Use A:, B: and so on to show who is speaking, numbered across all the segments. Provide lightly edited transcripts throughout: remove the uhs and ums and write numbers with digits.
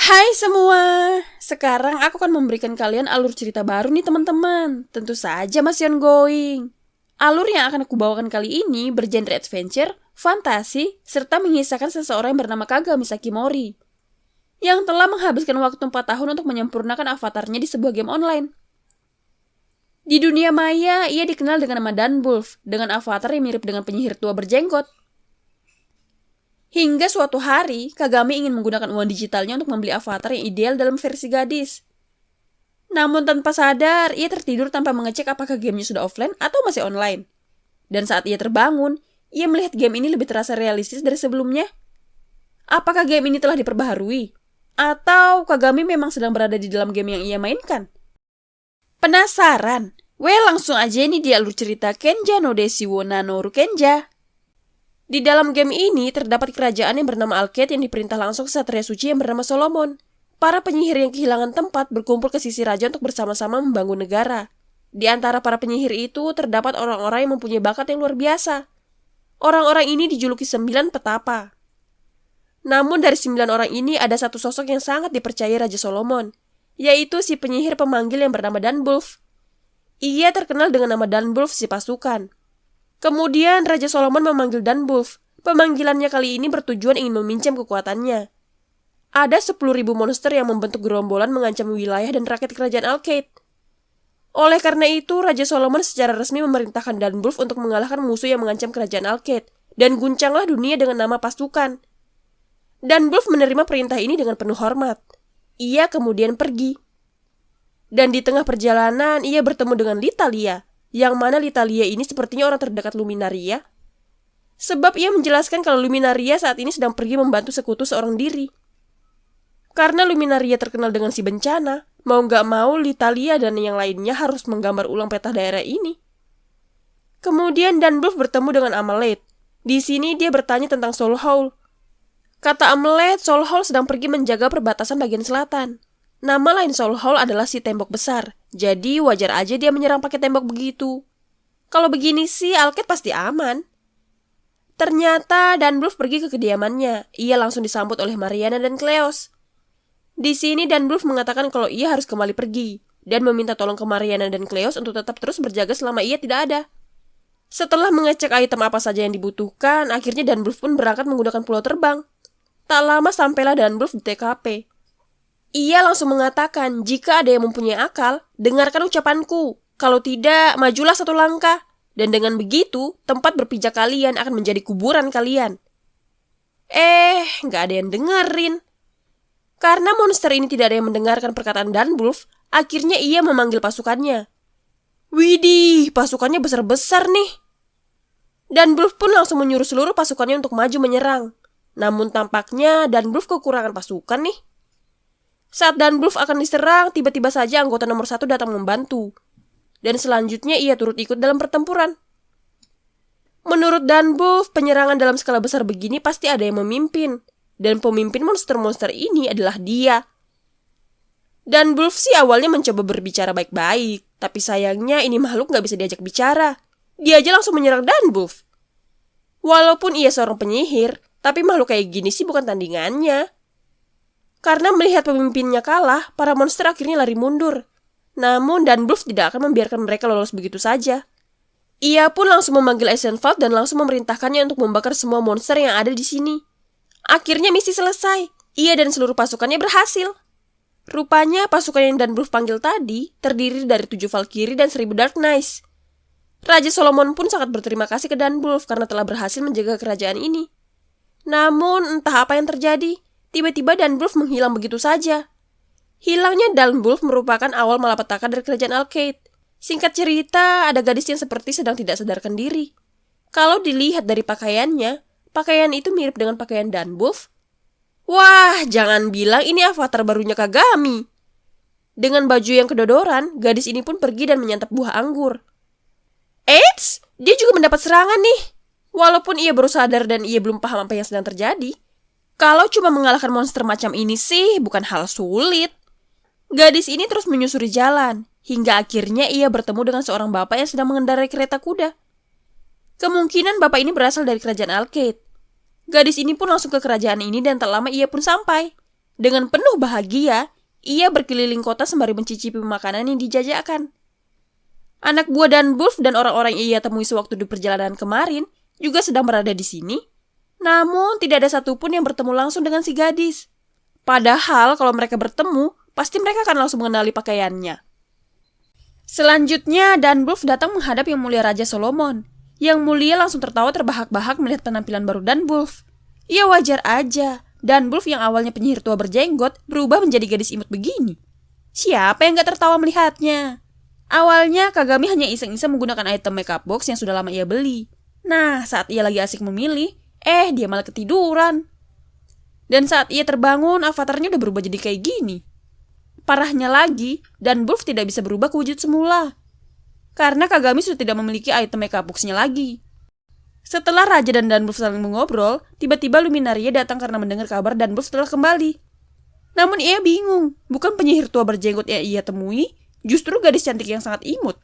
A: Hai semua, sekarang aku akan memberikan kalian alur cerita baru nih teman-teman. Tentu saja masih ongoing. Alur yang akan aku bawakan kali ini bergenre adventure, fantasi, serta mengisahkan seseorang yang bernama Kagami Sakimori yang telah menghabiskan waktu 4 tahun untuk menyempurnakan avatarnya di sebuah game online. Di dunia maya, ia dikenal dengan nama Dunwolf, dengan avatar yang mirip dengan penyihir tua berjenggot. Hingga suatu hari, Kagami ingin menggunakan uang digitalnya untuk membeli avatar yang ideal dalam versi gadis. Namun tanpa sadar, ia tertidur tanpa mengecek apakah gamenya sudah offline atau masih online. Dan saat ia terbangun, ia melihat game ini lebih terasa realistis dari sebelumnya. Apakah game ini telah diperbaharui? Atau Kagami memang sedang berada di dalam game yang ia mainkan? Penasaran? Langsung aja nih di alur cerita Kenja no Deshi wo Nanoru Kenja. Di dalam game ini terdapat kerajaan yang bernama Alked yang diperintah langsung Satria Suci yang bernama Solomon. Para penyihir yang kehilangan tempat berkumpul ke sisi raja untuk bersama-sama membangun negara. Di antara para penyihir itu terdapat orang-orang yang mempunyai bakat yang luar biasa. Orang-orang ini dijuluki 9 petapa. Namun dari 9 orang ini ada satu sosok yang sangat dipercayai Raja Solomon, yaitu si penyihir pemanggil yang bernama Dunwolf. Ia terkenal dengan nama Dunwolf si pasukan. Kemudian Raja Solomon memanggil Dunwolf. Pemanggilannya kali ini bertujuan ingin meminjam kekuatannya. Ada 10.000 monster yang membentuk gerombolan mengancam wilayah dan rakyat kerajaan Alked. Oleh karena itu, Raja Solomon secara resmi memerintahkan Dunwolf untuk mengalahkan musuh yang mengancam kerajaan Alked, dan guncanglah dunia dengan nama pasukan. Dunwolf menerima perintah ini dengan penuh hormat. Ia kemudian pergi. Dan di tengah perjalanan, ia bertemu dengan Litalia, yang mana Litalia ini sepertinya orang terdekat Luminaria. Sebab ia menjelaskan kalau Luminaria saat ini sedang pergi membantu sekutu seorang diri. Karena Luminaria terkenal dengan si bencana, mau gak mau Litalia dan yang lainnya harus menggambar ulang peta daerah ini. Kemudian Dunwolf bertemu dengan Amaleth. Di sini dia bertanya tentang Soul Hole. Kata Amaleth, Soul Hole sedang pergi menjaga perbatasan bagian selatan. Nama lain Soul Hole adalah si tembok besar, jadi wajar aja dia menyerang pakai tembok begitu. Kalau begini sih, Alked pasti aman. Ternyata Dunwolf pergi ke kediamannya. Ia langsung disambut oleh Mariana dan Cleos. Di sini Dunwolf mengatakan kalau ia harus kembali pergi, dan meminta tolong ke Mariana dan Cleos untuk tetap terus berjaga selama ia tidak ada. Setelah mengecek item apa saja yang dibutuhkan, akhirnya Dunwolf pun berangkat menggunakan pulau terbang. Tak lama sampailah Dunwolf di TKP. Ia langsung mengatakan, jika ada yang mempunyai akal, dengarkan ucapanku. Kalau tidak, majulah satu langkah. Dan dengan begitu, tempat berpijak kalian akan menjadi kuburan kalian. Nggak ada yang dengerin. Karena monster ini tidak ada yang mendengarkan perkataan Dunwolf, akhirnya ia memanggil pasukannya. Widih, pasukannya besar-besar nih. Dunwolf pun langsung menyuruh seluruh pasukannya untuk maju menyerang. Namun tampaknya Dunwolf kekurangan pasukan nih. Saat Dunwolf akan diserang, tiba-tiba saja anggota nomor 1 datang membantu. Dan selanjutnya ia turut ikut dalam pertempuran. Menurut Dunwolf, penyerangan dalam skala besar begini pasti ada yang memimpin. Dan pemimpin monster-monster ini adalah dia. Dunwolf sih awalnya mencoba berbicara baik-baik, tapi sayangnya ini makhluk gak bisa diajak bicara. Dia aja langsung menyerang Dunwolf. Walaupun ia seorang penyihir, tapi makhluk kayak gini sih bukan tandingannya. Karena melihat pemimpinnya kalah, para monster akhirnya lari mundur. Namun Dunwolf tidak akan membiarkan mereka lolos begitu saja. Ia pun langsung memanggil Eisenwald dan langsung memerintahkannya untuk membakar semua monster yang ada di sini. Akhirnya misi selesai. Ia dan seluruh pasukannya berhasil. Rupanya pasukan yang Dunwolf panggil tadi terdiri dari 7 Valkyrie dan 1000 Dark Knights. Raja Solomon pun sangat berterima kasih ke Dunwolf karena telah berhasil menjaga kerajaan ini. Namun entah apa yang terjadi, tiba-tiba Dunwolf menghilang begitu saja. Hilangnya Dunwolf merupakan awal malapetaka dari kerajaan Alked. Singkat cerita, ada gadis yang seperti sedang tidak sadarkan diri. Kalau dilihat dari pakaiannya, pakaian itu mirip dengan pakaian Dunwolf. Wah, jangan bilang ini avatar barunya Kagami. Dengan baju yang kedodoran, gadis ini pun pergi dan menyantap buah anggur. Eits, dia juga mendapat serangan nih. Walaupun ia baru sadar dan ia belum paham apa yang sedang terjadi. Kalau cuma mengalahkan monster macam ini sih bukan hal sulit. Gadis ini terus menyusuri jalan, hingga akhirnya ia bertemu dengan seorang bapak yang sedang mengendarai kereta kuda. Kemungkinan bapak ini berasal dari kerajaan Alked. Gadis ini pun langsung ke kerajaan ini dan tak lama ia pun sampai. Dengan penuh bahagia, ia berkeliling kota sembari mencicipi makanan yang dijajakan. Anak buah Dunwolf dan orang-orang yang ia temui sewaktu di perjalanan kemarin juga sedang berada di sini. Namun tidak ada satupun yang bertemu langsung dengan si gadis. Padahal kalau mereka bertemu, pasti mereka akan langsung mengenali pakaiannya. Selanjutnya, Dunwolf datang menghadap Yang Mulia Raja Solomon. Yang Mulia langsung tertawa terbahak-bahak melihat penampilan baru Dunwolf. Ya wajar aja, Dunwolf yang awalnya penyihir tua berjenggot berubah menjadi gadis imut begini. Siapa yang gak tertawa melihatnya? Awalnya, Kagami hanya iseng-iseng menggunakan item makeup box yang sudah lama ia beli. Nah, saat ia lagi asik memilih, dia malah ketiduran. Dan saat ia terbangun, avatarnya udah berubah jadi kayak gini. Parahnya lagi, Dunwolf tidak bisa berubah ke wujud semula. Karena Kagami sudah tidak memiliki item makeup box-nya lagi. Setelah Raja dan Dunwolf saling mengobrol, tiba-tiba Luminaria datang karena mendengar kabar Dunwolf telah kembali. Namun ia bingung, bukan penyihir tua berjenggot yang ia temui, justru gadis cantik yang sangat imut.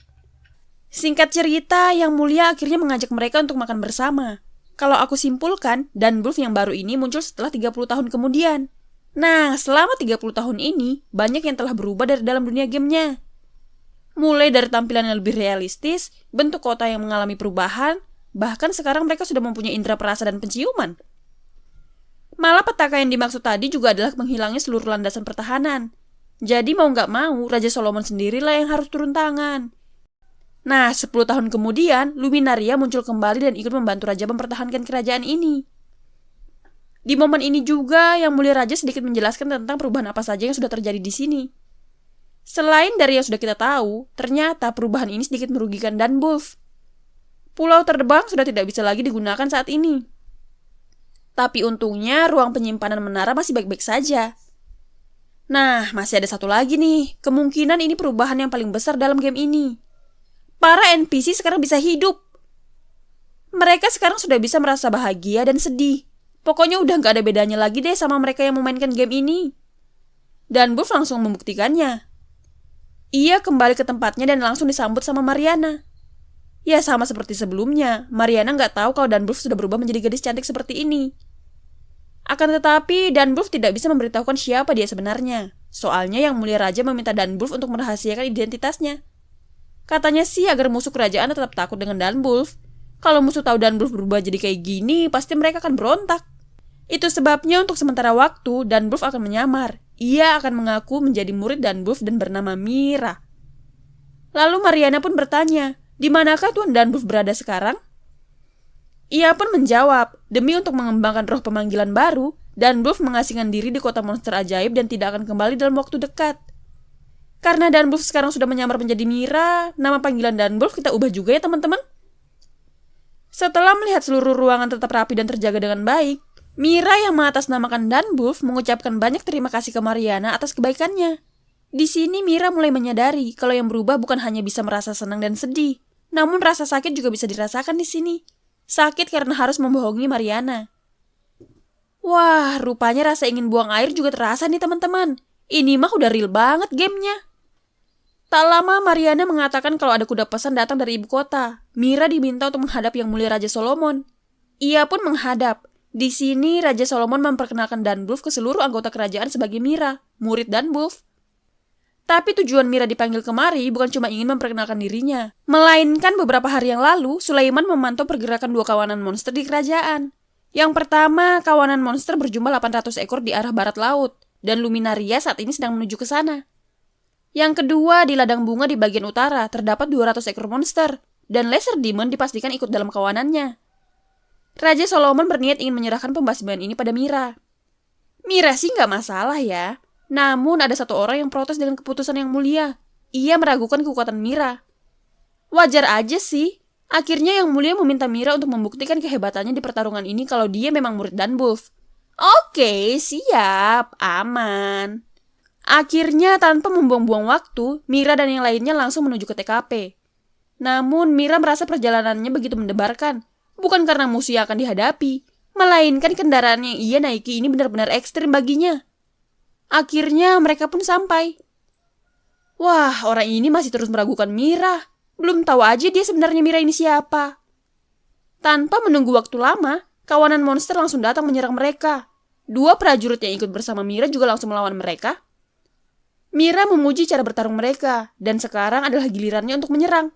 A: Singkat cerita, Yang Mulia akhirnya mengajak mereka untuk makan bersama. Kalau aku simpulkan, Dunwolf yang baru ini muncul setelah 30 tahun kemudian. Nah, selama 30 tahun ini, banyak yang telah berubah dari dalam dunia gamenya. Mulai dari tampilan yang lebih realistis, bentuk kota yang mengalami perubahan, bahkan sekarang mereka sudah mempunyai indera perasa dan penciuman. Malah petaka yang dimaksud tadi juga adalah menghilangnya seluruh landasan pertahanan. Jadi mau nggak mau, Raja Solomon sendirilah yang harus turun tangan. Nah, 10 tahun kemudian, Luminaria muncul kembali dan ikut membantu Raja mempertahankan kerajaan ini. Di momen ini juga, Yang Mulia Raja sedikit menjelaskan tentang perubahan apa saja yang sudah terjadi di sini. Selain dari yang sudah kita tahu, ternyata perubahan ini sedikit merugikan Dunwolf. Pulau terbang sudah tidak bisa lagi digunakan saat ini. Tapi untungnya, ruang penyimpanan menara masih baik-baik saja. Nah, masih ada satu lagi nih. Kemungkinan ini perubahan yang paling besar dalam game ini. Para NPC sekarang bisa hidup. Mereka sekarang sudah bisa merasa bahagia dan sedih. Pokoknya udah gak ada bedanya lagi deh sama mereka yang memainkan game ini. Dunwolf langsung membuktikannya. Ia kembali ke tempatnya dan langsung disambut sama Mariana. Ya sama seperti sebelumnya, Mariana gak tahu kalau Dunwolf sudah berubah menjadi gadis cantik seperti ini. Akan tetapi, Dunwolf tidak bisa memberitahukan siapa dia sebenarnya. Soalnya Yang Mulia Raja meminta Dunwolf untuk merahasiakan identitasnya. Katanya sih agar musuh kerajaan tetap takut dengan Dunwolf. Kalau musuh tahu Dunwolf berubah jadi kayak gini, pasti mereka akan berontak. Itu sebabnya untuk sementara waktu, Dunwolf akan menyamar. Ia akan mengaku menjadi murid Dunwolf dan bernama Mira. Lalu Mariana pun bertanya, di manakah Tuan Dunwolf berada sekarang? Ia pun menjawab, demi untuk mengembangkan roh pemanggilan baru, Dunwolf mengasingkan diri di kota monster ajaib dan tidak akan kembali dalam waktu dekat. Karena Dunwolf sekarang sudah menyamar menjadi Mira, nama panggilan Dunwolf kita ubah juga ya teman-teman. Setelah melihat seluruh ruangan tetap rapi dan terjaga dengan baik, Mira yang mengatasnamakan Dunwolf mengucapkan banyak terima kasih ke Mariana atas kebaikannya. Di sini Mira mulai menyadari kalau yang berubah bukan hanya bisa merasa senang dan sedih, namun rasa sakit juga bisa dirasakan di sini. Sakit karena harus membohongi Mariana. Wah, rupanya rasa ingin buang air juga terasa nih teman-teman. Ini mah udah real banget gamenya. Tak lama Mariana mengatakan kalau ada kuda pesan datang dari ibu kota. Mira diminta untuk menghadap Yang Mulia Raja Solomon. Ia pun menghadap. Di sini Raja Solomon memperkenalkan Dunwolf ke seluruh anggota kerajaan sebagai Mira, murid Dunwolf. Tapi tujuan Mira dipanggil kemari bukan cuma ingin memperkenalkan dirinya. Melainkan beberapa hari yang lalu, Sulaiman memantau pergerakan dua kawanan monster di kerajaan. Yang pertama, kawanan monster berjumlah 800 ekor di arah barat laut. Dan Luminaria saat ini sedang menuju ke sana. Yang kedua, di ladang bunga di bagian utara, terdapat 200 ekor monster. Dan Lesser Demon dipastikan ikut dalam kawanannya. Raja Solomon berniat ingin menyerahkan pembasmian ini pada Mira. Mira sih nggak masalah ya. Namun ada satu orang yang protes dengan keputusan Yang Mulia. Ia meragukan kekuatan Mira. Wajar aja sih. Akhirnya Yang Mulia meminta Mira untuk membuktikan kehebatannya di pertarungan ini kalau dia memang murid Dunwolf. Oke, siap. Aman. Akhirnya tanpa membuang-buang waktu, Mira dan yang lainnya langsung menuju ke TKP. Namun Mira merasa perjalanannya begitu mendebarkan. Bukan karena musuh yang akan dihadapi, melainkan kendaraan yang ia naiki ini benar-benar ekstrim baginya. Akhirnya mereka pun sampai. Wah, orang ini masih terus meragukan Mira. Belum tahu aja dia sebenarnya Mira ini siapa. Tanpa menunggu waktu lama, kawanan monster langsung datang menyerang mereka. Dua prajurit yang ikut bersama Mira juga langsung melawan mereka. Mira memuji cara bertarung mereka, dan sekarang adalah gilirannya untuk menyerang.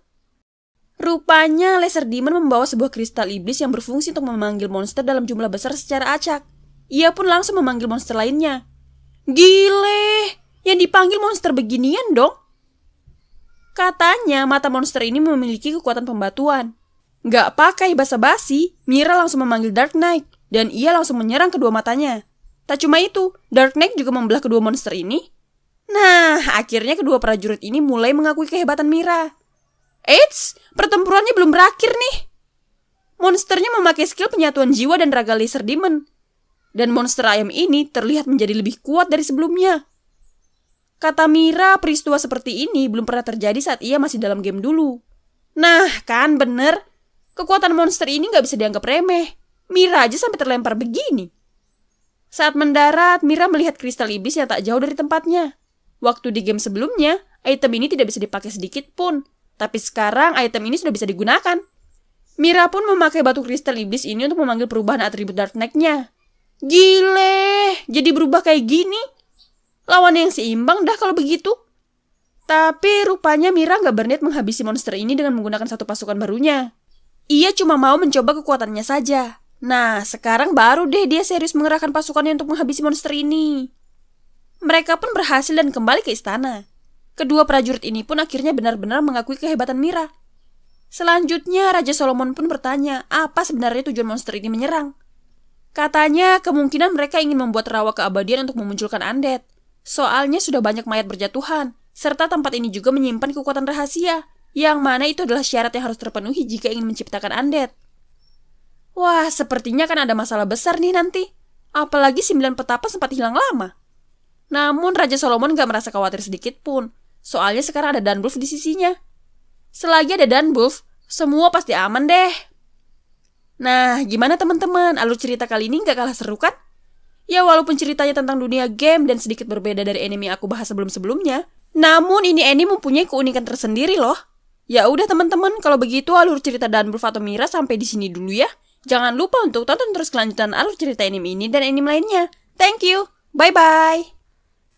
A: Rupanya Laser Demon membawa sebuah kristal iblis yang berfungsi untuk memanggil monster dalam jumlah besar secara acak. Ia pun langsung memanggil monster lainnya. Gile, yang dipanggil monster beginian dong. Katanya mata monster ini memiliki kekuatan pembatuan. Gak pakai basa-basi, Mira langsung memanggil Dark Knight, dan ia langsung menyerang kedua matanya. Tak cuma itu, Dark Knight juga membelah kedua monster ini. Nah, akhirnya kedua prajurit ini mulai mengakui kehebatan Mira. Eits, pertempurannya belum berakhir nih. Monsternya memakai skill penyatuan jiwa dan raga Laser Demon. Dan monster ayam ini terlihat menjadi lebih kuat dari sebelumnya. Kata Mira, peristiwa seperti ini belum pernah terjadi saat ia masih dalam game dulu. Nah, kan bener. Kekuatan monster ini gak bisa dianggap remeh. Mira aja sampai terlempar begini. Saat mendarat, Mira melihat kristal iblis yang tak jauh dari tempatnya. Waktu di game sebelumnya, item ini tidak bisa dipakai sedikit pun. Tapi sekarang item ini sudah bisa digunakan. Mira pun memakai batu kristal iblis ini untuk memanggil perubahan atribut Dark Knight-nya. Gile, jadi berubah kayak gini. Lawan yang seimbang dah kalau begitu. Tapi rupanya Mira gak berniat menghabisi monster ini dengan menggunakan satu pasukan barunya. Ia cuma mau mencoba kekuatannya saja. Nah, sekarang baru deh dia serius mengerahkan pasukannya untuk menghabisi monster ini. Mereka pun berhasil dan kembali ke istana. Kedua prajurit ini pun akhirnya benar-benar mengakui kehebatan Mira. Selanjutnya, Raja Solomon pun bertanya, apa sebenarnya tujuan monster ini menyerang. Katanya, kemungkinan mereka ingin membuat rawa keabadian untuk memunculkan undead. Soalnya sudah banyak mayat berjatuhan, serta tempat ini juga menyimpan kekuatan rahasia, yang mana itu adalah syarat yang harus terpenuhi jika ingin menciptakan undead. Wah, sepertinya kan ada masalah besar nih nanti. Apalagi 9 petapa sempat hilang lama. Namun Raja Solomon gak merasa khawatir sedikit pun. Soalnya sekarang ada Dunwulf di sisinya. Selagi ada Dunwulf, semua pasti aman deh. Nah, gimana teman-teman? Alur cerita kali ini gak kalah seru kan? Ya walaupun ceritanya tentang dunia game dan sedikit berbeda dari anime yang aku bahas sebelum-sebelumnya, namun ini anime mempunyai keunikan tersendiri loh. Ya udah teman-teman, kalau begitu alur cerita Dunwulf atau Mira sampai di sini dulu ya. Jangan lupa untuk tonton terus kelanjutan alur cerita anime ini dan anime lainnya. Thank you. Bye-bye.